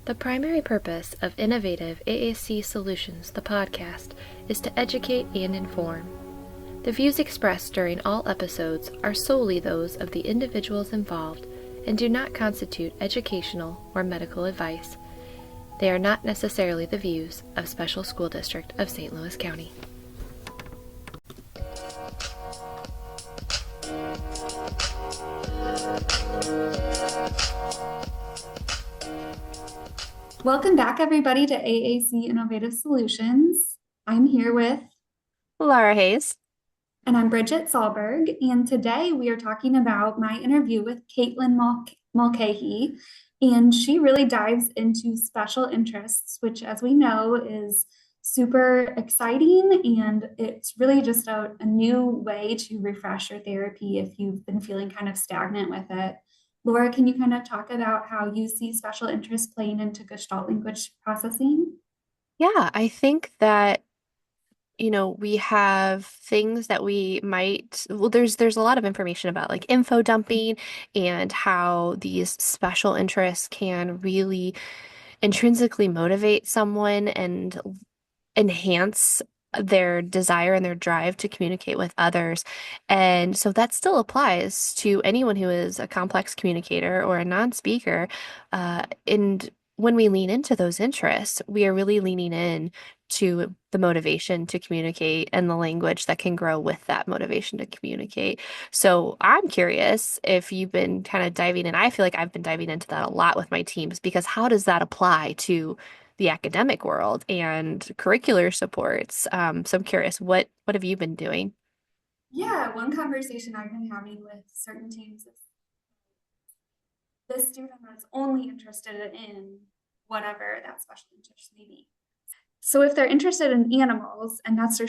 The primary purpose of Innovative AAC Solutions, the podcast, is to educate and inform. The views expressed during all episodes are solely those of the individuals involved and do not constitute educational or medical advice. They are not necessarily the views of Special School District of St. Louis County. Welcome back, everybody, to AAC Innovative Solutions. I'm here with Laura Hayes. And I'm Bridget Sahlberg. And today we are talking about my interview with Kaitlin Mulcahey. And she really dives into special interests, which, as we know, is super exciting. And it's really just a new way to refresh your therapy if you've been feeling kind of stagnant with it. Laura, can you kind of talk about how you see special interests playing into gestalt language processing? Yeah, I think that, we have things that we might, there's a lot of information about like info dumping and how these special interests can really intrinsically motivate someone and enhance their desire and their drive to communicate with others. And so that still applies to anyone who is a complex communicator or a non-speaker. And when we lean into those interests, we are really leaning in to the motivation to communicate and the language that can grow with that motivation to communicate. So I'm curious if you've been kind of diving in. I feel like I've been diving into that a lot with my teams, because how does that apply to the academic world and curricular supports? So I'm curious, what have you been doing? Yeah, one conversation I've been having with certain teams is this student is only interested in whatever that special interest may be. So if they're interested in animals and that's their,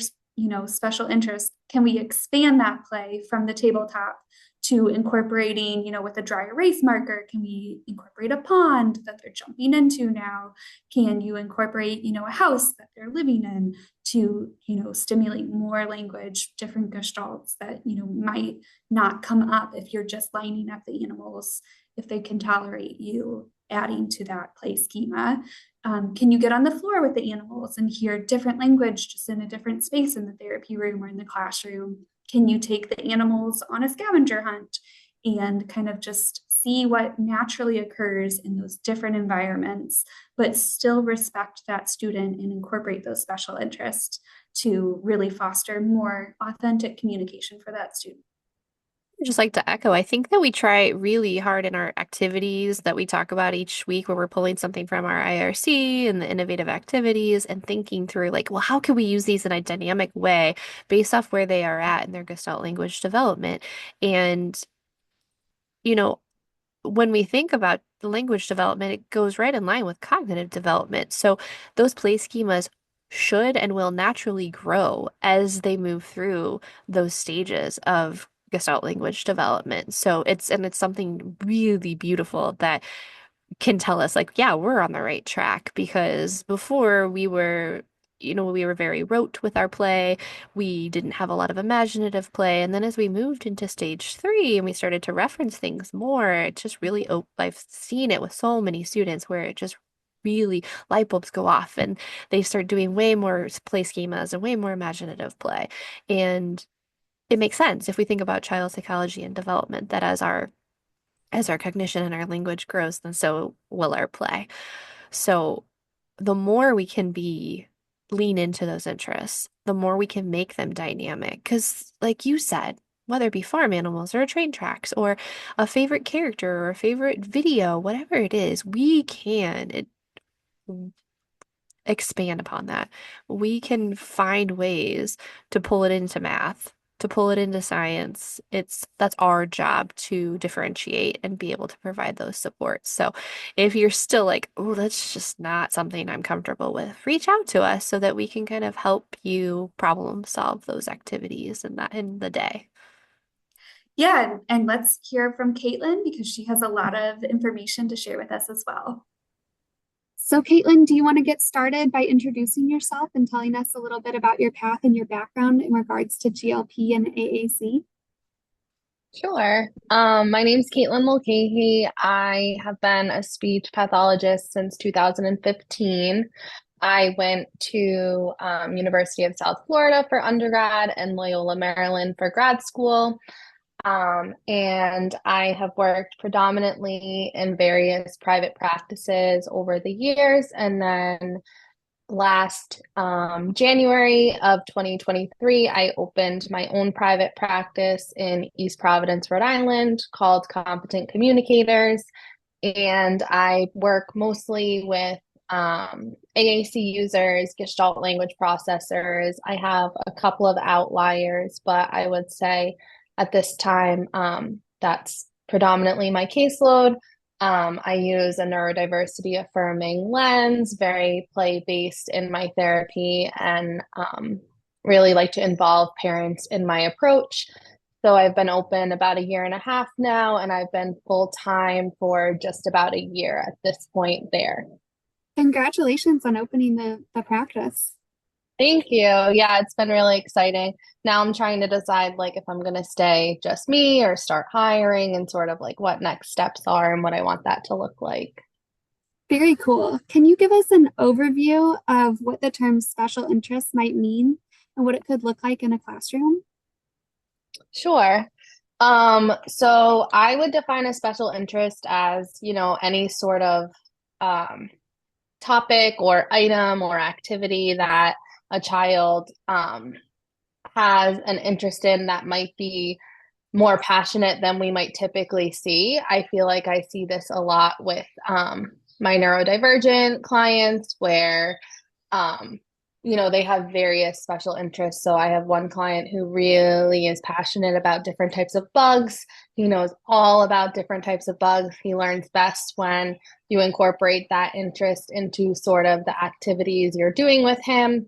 special interest, can we expand that play from the tabletop to incorporating, with a dry erase marker? Can we incorporate a pond that they're jumping into now? Can you incorporate, a house that they're living in to, stimulate more language, different gestalts that, might not come up if you're just lining up the animals, if they can tolerate you adding to that play schema. Can you get on the floor with the animals and hear different language just in a different space in the therapy room or in the classroom? Can you take the animals on a scavenger hunt and kind of just see what naturally occurs in those different environments, but still respect that student and incorporate those special interests to really foster more authentic communication for that student? Just like to echo, I think that we try really hard in our activities that we talk about each week, where we're pulling something from our IRC and the innovative activities and thinking through like, well, how can we use these in a dynamic way based off where they are at in their Gestalt language development? And, when we think about the language development, it goes right in line with cognitive development. So those play schemas should and will naturally grow as they move through those stages of Gestalt language development. So it's something really beautiful that can tell us like, yeah, we're on the right track, because before we were very rote with our play. We didn't have a lot of imaginative play. And then as we moved into stage 3 and we started to reference things more, it just really, I've seen it with so many students where it just really light bulbs go off and they start doing way more play schemas and way more imaginative play. And it makes sense if we think about child psychology and development, that as our cognition and our language grows, then so will our play. So the more we can lean into those interests, the more we can make them dynamic. Because like you said, whether it be farm animals or train tracks or a favorite character or a favorite video, whatever it is, we can expand upon that. We can find ways to pull it into math, to pull it into science. That's our job to differentiate and be able to provide those supports. So if you're still like, oh, that's just not something I'm comfortable with, reach out to us so that we can kind of help you problem solve those activities in the day. Yeah, and let's hear from Kaitlin because she has a lot of information to share with us as well. So, Kaitlin, do you want to get started by introducing yourself and telling us a little bit about your path and your background in regards to GLP and AAC? Sure. My name's Kaitlin Mulcahey. I have been a speech pathologist since 2015. I went to University of South Florida for undergrad and Loyola Maryland for grad school. And I have worked predominantly in various private practices over the years. And then last January of 2023, I opened my own private practice in East Providence, Rhode Island, called Competent Communicators. And I work mostly with AAC users, gestalt language processors. I have a couple of outliers, but I would say at this time, that's predominantly my caseload. I use a neurodiversity affirming lens, very play-based in my therapy, and really like to involve parents in my approach. So I've been open about a year and a half now, and I've been full-time for just about a year at this point there. Congratulations on opening the practice. Thank you. Yeah, it's been really exciting. Now I'm trying to decide like if I'm going to stay just me or start hiring and sort of like what next steps are and what I want that to look like. Very cool. Can you give us an overview of what the term special interest might mean and what it could look like in a classroom? Sure. So I would define a special interest as, any sort of topic or item or activity that a child has an interest in that might be more passionate than we might typically see. I feel like I see this a lot with my neurodivergent clients where they have various special interests. So I have one client who really is passionate about different types of bugs. He knows all about different types of bugs. He learns best when you incorporate that interest into sort of the activities you're doing with him.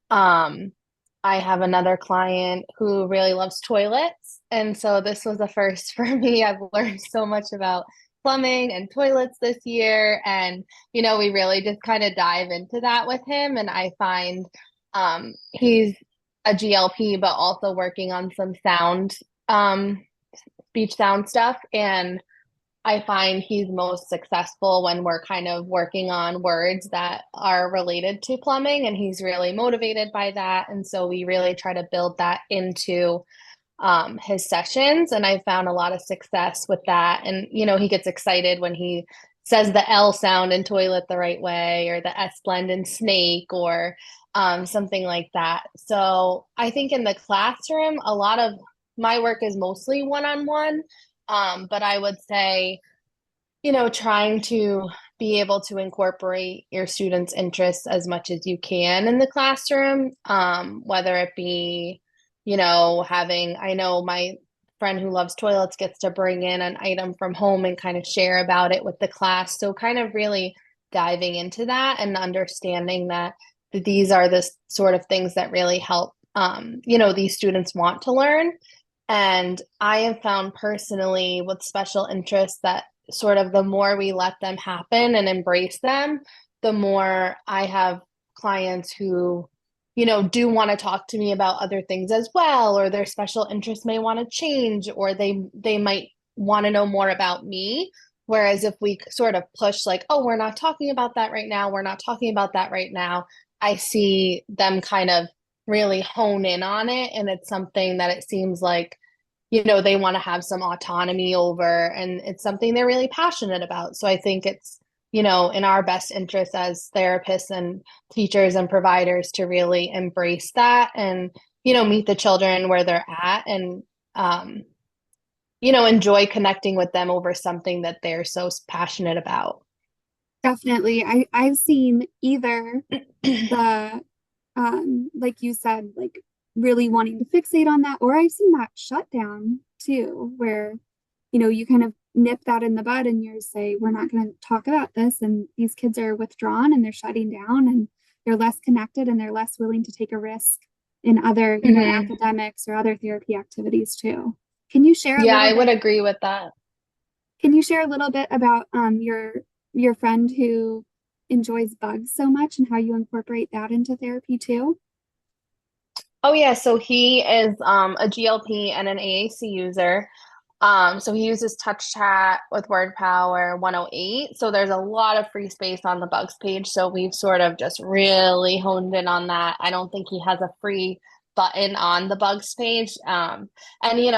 I have another client who really loves toilets. And so this was a first for me. I've learned so much about plumbing and toilets this year. And, we really just kind of dive into that with him. And I find he's a GLP, but also working on some speech sound stuff. And I find he's most successful when we're kind of working on words that are related to plumbing, and he's really motivated by that. And so we really try to build that into his sessions, and I found a lot of success with that. And he gets excited when he says the L sound in toilet the right way, or the S blend in snake, or something like that. So I think in the classroom, a lot of my work is mostly one-on-one, but I would say, trying to be able to incorporate your students' interests as much as you can in the classroom, whether it be I know my friend who loves toilets gets to bring in an item from home and kind of share about it with the class. So kind of really diving into that and understanding that these are the sort of things that really help, these students want to learn. And I have found personally with special interests that sort of the more we let them happen and embrace them, the more I have clients who do want to talk to me about other things as well, or their special interests may want to change, or they might want to know more about me. Whereas if we sort of push like, oh, we're not talking about that right now, we're not talking about that right now, I see them kind of really hone in on it. And it's something that it seems like, they want to have some autonomy over, and it's something they're really passionate about. So I think it's, in our best interest as therapists and teachers and providers to really embrace that and, meet the children where they're at and, enjoy connecting with them over something that they're so passionate about. Definitely. I've seen either the like you said, like really wanting to fixate on that, or I've seen that shut down too, where you kind of nip that in the bud and you say, we're not going to talk about this, and these kids are withdrawn and they're shutting down and they're less connected and they're less willing to take a risk in other academics or other therapy activities too. Can you share I would agree with that. Can you share a little bit about your friend who enjoys bugs so much and how you incorporate that into therapy too? Oh yeah, so he is a GLP and an AAC user. So he uses touch chat with word power 108. So there's a lot of free space on the bugs page. So we've sort of just really honed in on that. I don't think he has a free button on the bugs page. And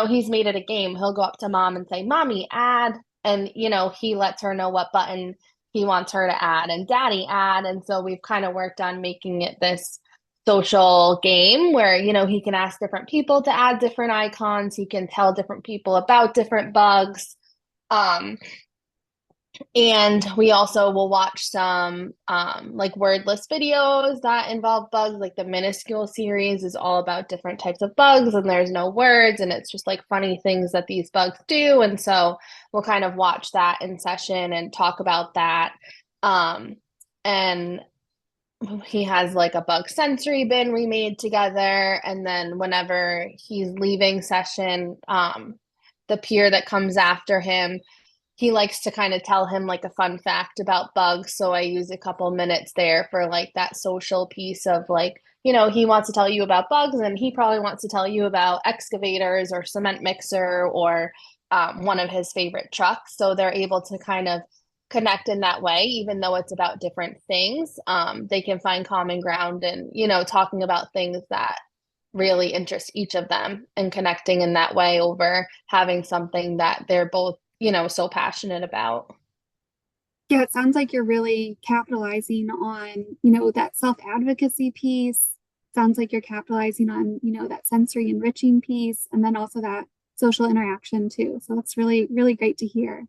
he's made it a game. He'll go up to mom and say, "Mommy, add," and he lets her know what button he wants her to add, and "Daddy, add." And so we've kind of worked on making it this social game where he can ask different people to add different icons. He can tell different people about different bugs. And we also will watch some like wordless videos that involve bugs. Like the minuscule series is all about different types of bugs, and there's no words, and it's just like funny things that these bugs do. And so we'll kind of watch that in session and talk about that. And he has like a bug sensory bin we made together. And then whenever he's leaving session, the peer that comes after him, he likes to kind of tell him like a fun fact about bugs. So I use a couple minutes there for like that social piece of like, he wants to tell you about bugs, and he probably wants to tell you about excavators or cement mixer or one of his favorite trucks. So they're able to kind of connect in that way, even though it's about different things. They can find common ground and, talking about things that really interest each of them and connecting in that way over having something that they're both, so passionate about. Yeah, it sounds like you're really capitalizing on, that self-advocacy piece. Sounds like you're capitalizing on, that sensory enriching piece, and then also that social interaction too. So that's really, really great to hear.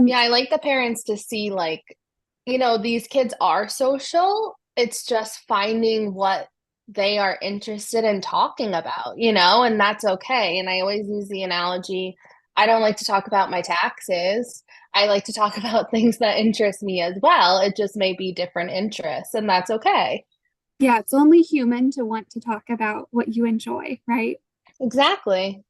Yeah, I like the parents to see like, these kids are social. It's just finding what they are interested in talking about, and that's okay. And I always use the analogy, I don't like to talk about my taxes. I like to talk about things that interest me as well. It just may be different interests, and that's okay. Yeah, it's only human to want to talk about what you enjoy, right? Exactly.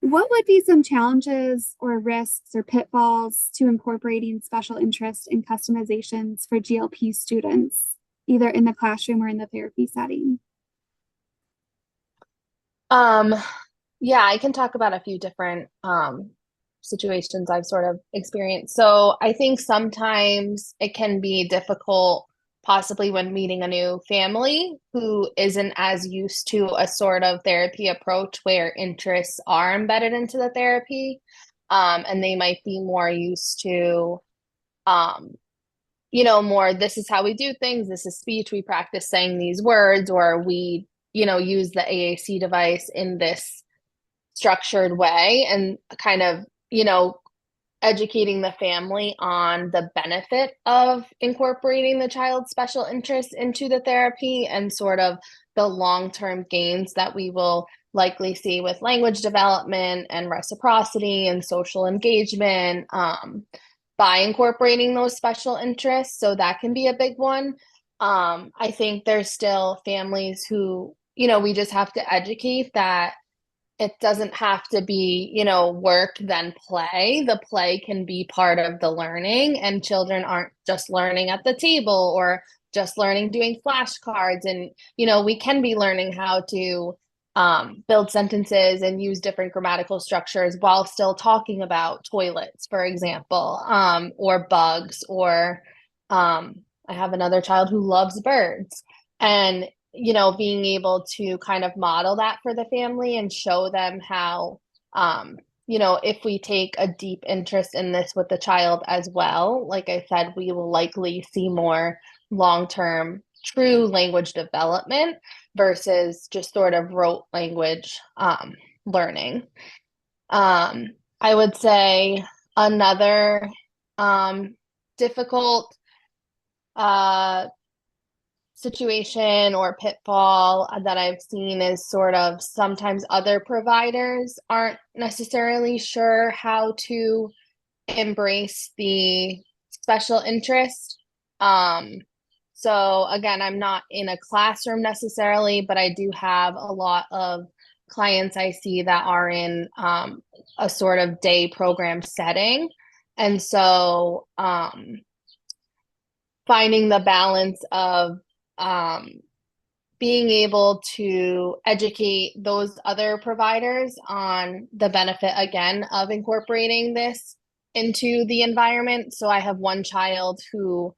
What would be some challenges or risks or pitfalls to incorporating special interest and customizations for GLP students, either in the classroom or in the therapy setting? Yeah, I can talk about a few different situations I've sort of experienced. So I think sometimes it can be difficult, possibly when meeting a new family who isn't as used to a sort of therapy approach where interests are embedded into the therapy. And they might be more used to, more, this is how we do things, this is speech, we practice saying these words, or we, use the AAC device in this structured way, and kind of, educating the family on the benefit of incorporating the child's special interests into the therapy and sort of the long-term gains that we will likely see with language development and reciprocity and social engagement by incorporating those special interests. So that can be a big one. I think there's still families who, we just have to educate that it doesn't have to be, work then play. The play can be part of the learning, and children aren't just learning at the table or just learning doing flashcards. And, we can be learning how to build sentences and use different grammatical structures while still talking about toilets, for example, or bugs, or I have another child who loves birds. And being able to kind of model that for the family and show them how, if we take a deep interest in this with the child as well, like I said, we will likely see more long-term true language development versus just sort of rote language learning. I would say another difficult situation or pitfall that I've seen is sort of sometimes other providers aren't necessarily sure how to embrace the special interest. So again, I'm not in a classroom necessarily, but I do have a lot of clients I see that are in a sort of day program setting. And so finding the balance of being able to educate those other providers on the benefit, again, of incorporating this into the environment. So I have one child who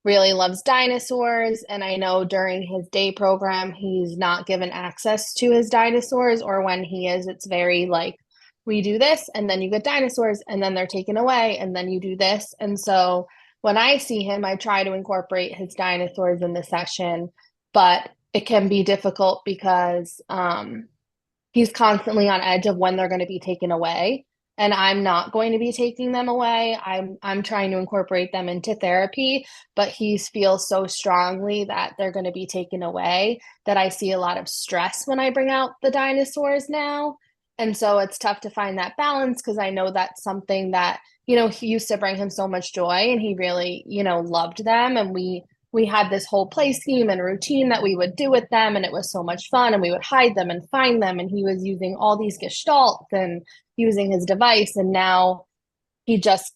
really loves dinosaurs, and I know during his day program, he's not given access to his dinosaurs, or when he is, it's very like, we do this, and then you get dinosaurs, and then they're taken away, and then you do this. And so when I see him, I try to incorporate his dinosaurs in the session, but it can be difficult because he's constantly on edge of when they're going to be taken away. And I'm not going to be taking them away. I'm trying to incorporate them into therapy, but he feels so strongly that they're going to be taken away that I see a lot of stress when I bring out the dinosaurs now. And so it's tough to find that balance, because I know that's something that, he used to bring him so much joy, and he really, loved them. And we had this whole play scheme and routine that we would do with them, and it was so much fun, and we would hide them and find them, and he was using all these gestalts and using his device, and now he just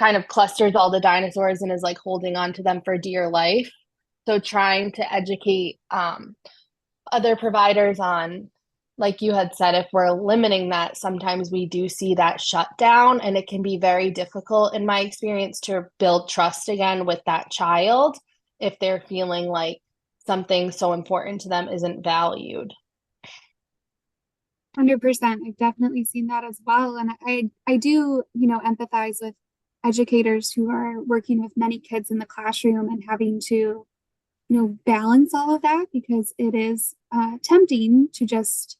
kind of clusters all the dinosaurs and is like holding on to them for dear life. So trying to educate other providers on, like you had said, if we're limiting that, sometimes we do see that shutdown, and it can be very difficult, in my experience, to build trust again with that child if they're feeling like something so important to them isn't valued. 100%. I've definitely seen that as well. And I do, empathize with educators who are working with many kids in the classroom and having to, balance all of that, because it is tempting to just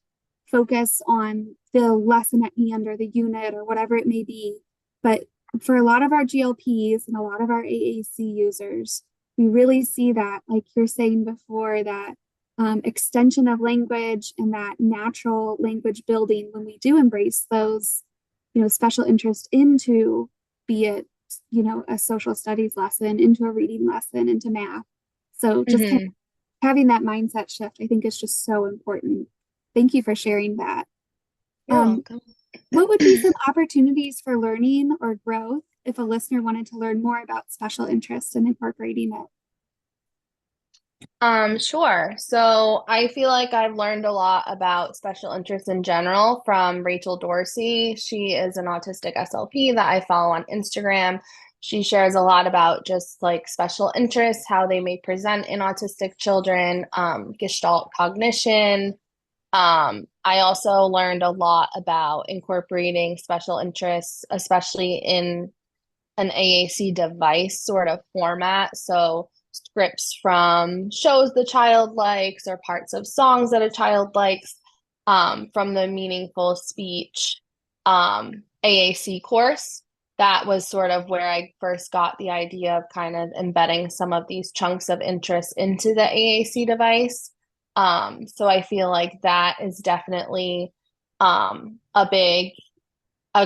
focus on the lesson at hand or the unit or whatever it may be. But for a lot of our GLPs and a lot of our AAC users, we really see that, like you're saying before, that extension of language and that natural language building when we do embrace those, special interest into, be it, a social studies lesson, into a reading lesson, into math. So just kind of having that mindset shift, I think, is just so important. Thank you for sharing that. You're welcome. What would be some opportunities for learning or growth if a listener wanted to learn more about special interest and incorporating it? Sure. So I feel like I've learned a lot about special interests in general from Rachel Dorsey. She is an autistic SLP that I follow on Instagram. She shares a lot about just like special interests, how they may present in autistic children, gestalt cognition. I also learned a lot about incorporating special interests, especially in an AAC device sort of format. So scripts from shows the child likes or parts of songs that a child likes, from the Meaningful Speech AAC course. That was sort of where I first got the idea of kind of embedding some of these chunks of interest into the AAC device. So I feel like that is definitely a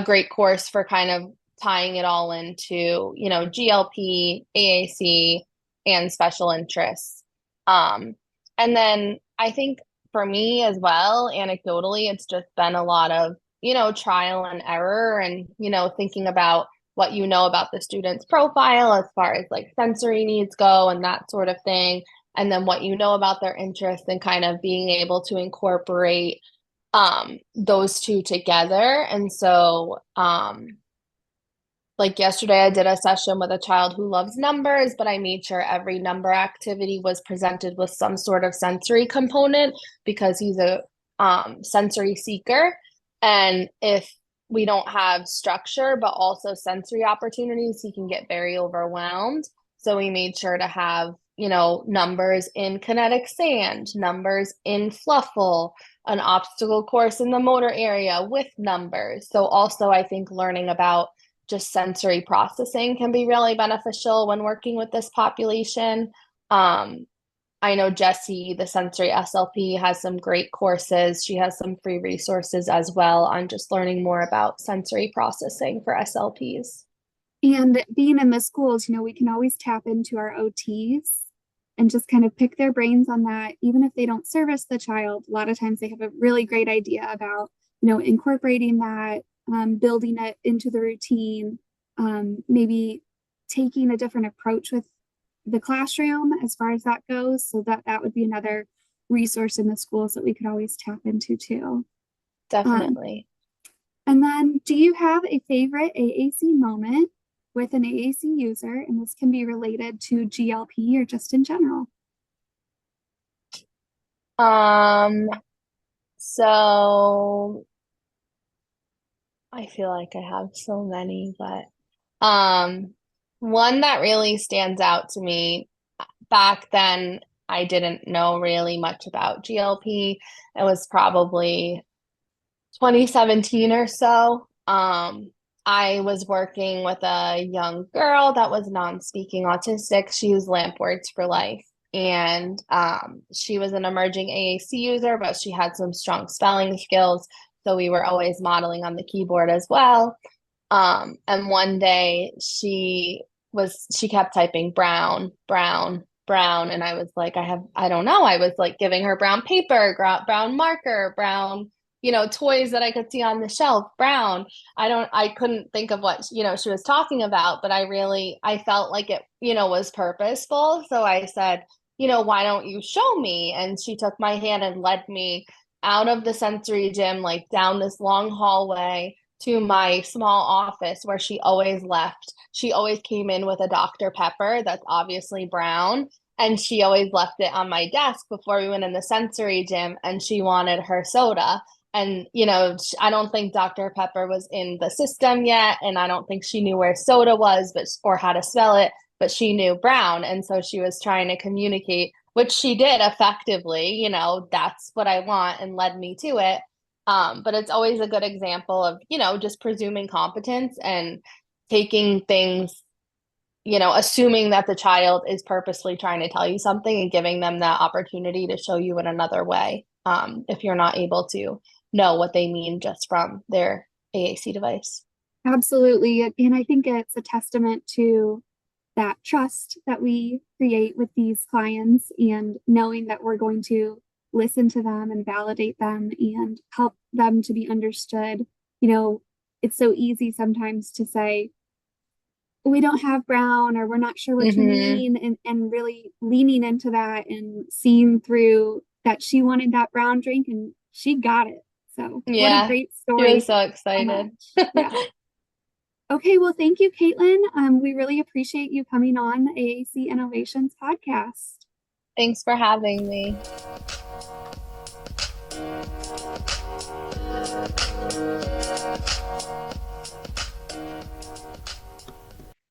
great course for kind of tying it all into, GLP, AAC, and special interests. And then I think for me as well, anecdotally, it's just been a lot of, trial and error, and, thinking about what about the student's profile as far as like sensory needs go and that sort of thing. And then what about their interests, and kind of being able to incorporate those two together. And so like yesterday, I did a session with a child who loves numbers, but I made sure every number activity was presented with some sort of sensory component, because he's a sensory seeker. And if we don't have structure, but also sensory opportunities, he can get very overwhelmed. So we made sure to have, numbers in kinetic sand, numbers in fluffle, an obstacle course in the motor area with numbers. So also I think learning about just sensory processing can be really beneficial when working with this population. I know Jessie, the sensory SLP, has some great courses. She has some free resources as well on just learning more about sensory processing for SLPs. And being in the schools, we can always tap into our OTs and just kind of pick their brains on that. Even if they don't service the child, a lot of times they have a really great idea about, incorporating that, building it into the routine, maybe taking a different approach with the classroom as far as that goes. So that would be another resource in the schools that we could always tap into too. Definitely. And then, do you have a favorite AAC moment with an AAC user? And this can be related to GLP or just in general. So I feel like I have so many, but one that really stands out to me, back then I didn't know really much about GLP. It was probably 2017 or so. I was working with a young girl that was non-speaking autistic. She used lamp words for life. And she was an emerging AAC user, but she had some strong spelling skills. So we were always modeling on the keyboard as well. And one day she kept typing brown, brown, brown. And I was like, I don't know. I was like giving her brown paper, brown marker, brown, toys that I could see on the shelf, brown. I couldn't think of what, she was talking about, but I felt like it, was purposeful. So I said, why don't you show me? And she took my hand and led me out of the sensory gym, like down this long hallway to my small office where she always left. She always came in with a Dr. Pepper that's obviously brown. And she always left it on my desk before we went in the sensory gym, and she wanted her soda. And, I don't think Dr. Pepper was in the system yet. And I don't think she knew where soda was, or how to spell it, but she knew brown. And so she was trying to communicate, which she did effectively, that's what I want, and led me to it. But it's always a good example of, just presuming competence and taking things, assuming that the child is purposely trying to tell you something and giving them that opportunity to show you in another way, if you're not able to know what they mean just from their AAC device. Absolutely. And I think it's a testament to that trust that we create with these clients, and knowing that we're going to listen to them and validate them and help them to be understood. It's so easy sometimes to say, we don't have brown, or we're not sure what you mean, and really leaning into that and seeing through that she wanted that brown drink and she got it. So yeah, what a great story. She was so excited. Yeah. Okay, well, thank you, Kaitlin. We really appreciate you coming on the AAC Innovations podcast. Thanks for having me.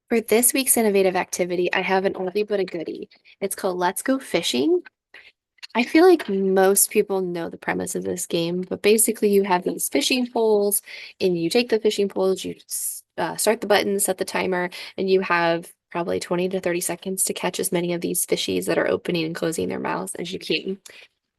For this week's innovative activity, I have an oldie but a goodie. It's called Let's Go Fishing. I feel like most people know the premise of this game, but basically you have these fishing poles, and you take the fishing poles, you start the button, set the timer, and you have probably 20 to 30 seconds to catch as many of these fishies that are opening and closing their mouths as you can.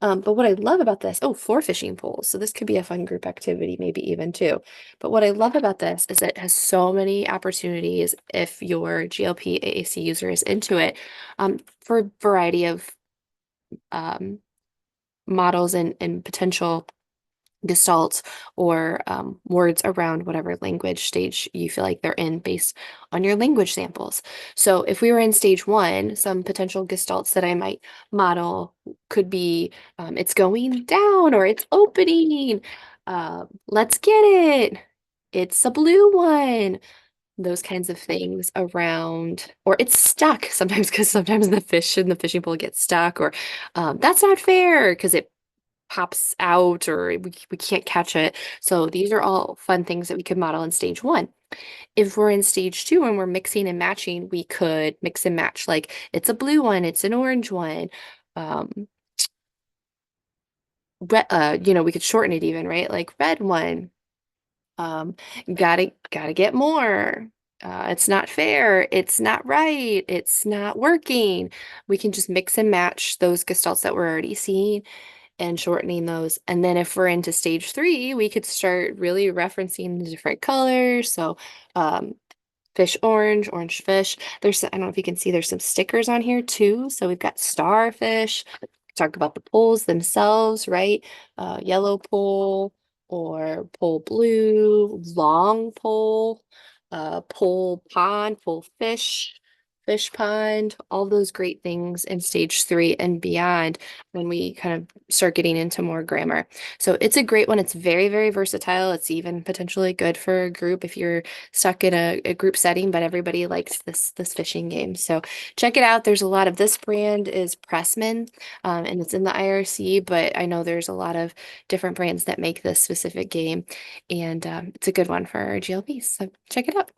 But what I love about this, floor fishing poles. So this could be a fun group activity, maybe even two. But what I love about this is that it has so many opportunities if your GLP AAC user is into it, for a variety of models and potential gestalts or words around whatever language stage you feel like they're in based on your language samples. So if we were in stage 1, some potential gestalts that I might model could be it's going down, or it's opening, let's get it, it's a blue one, those kinds of things around, or it's stuck sometimes, because sometimes the fish in the fishing pole gets stuck, or that's not fair because it pops out, or we can't catch it. So these are all fun things that we could model in stage 1. If we're in stage 2 and we're mixing and matching, we could mix and match, like it's a blue one, it's an orange one. We could shorten it even, right? Like red one. Gotta get more. It's not fair. It's not right. It's not working. We can just mix and match those gestalts that we're already seeing and shortening those. And then if we're into stage 3, we could start really referencing the different colors. So fish orange, orange fish. I don't know if you can see, there's some stickers on here too. So we've got starfish. Talk about the poles themselves, right? Yellow pole or pole blue, long pole, pole pond, pole fish, fish pond, all those great things in stage 3 and beyond when we kind of start getting into more grammar. So it's a great one. It's very, very versatile. It's even potentially good for a group if you're stuck in a group setting, but everybody likes this fishing game. So check it out. There's a lot of this brand is Pressman, and it's in the IRC, but I know there's a lot of different brands that make this specific game, and it's a good one for GLPs. So check it out.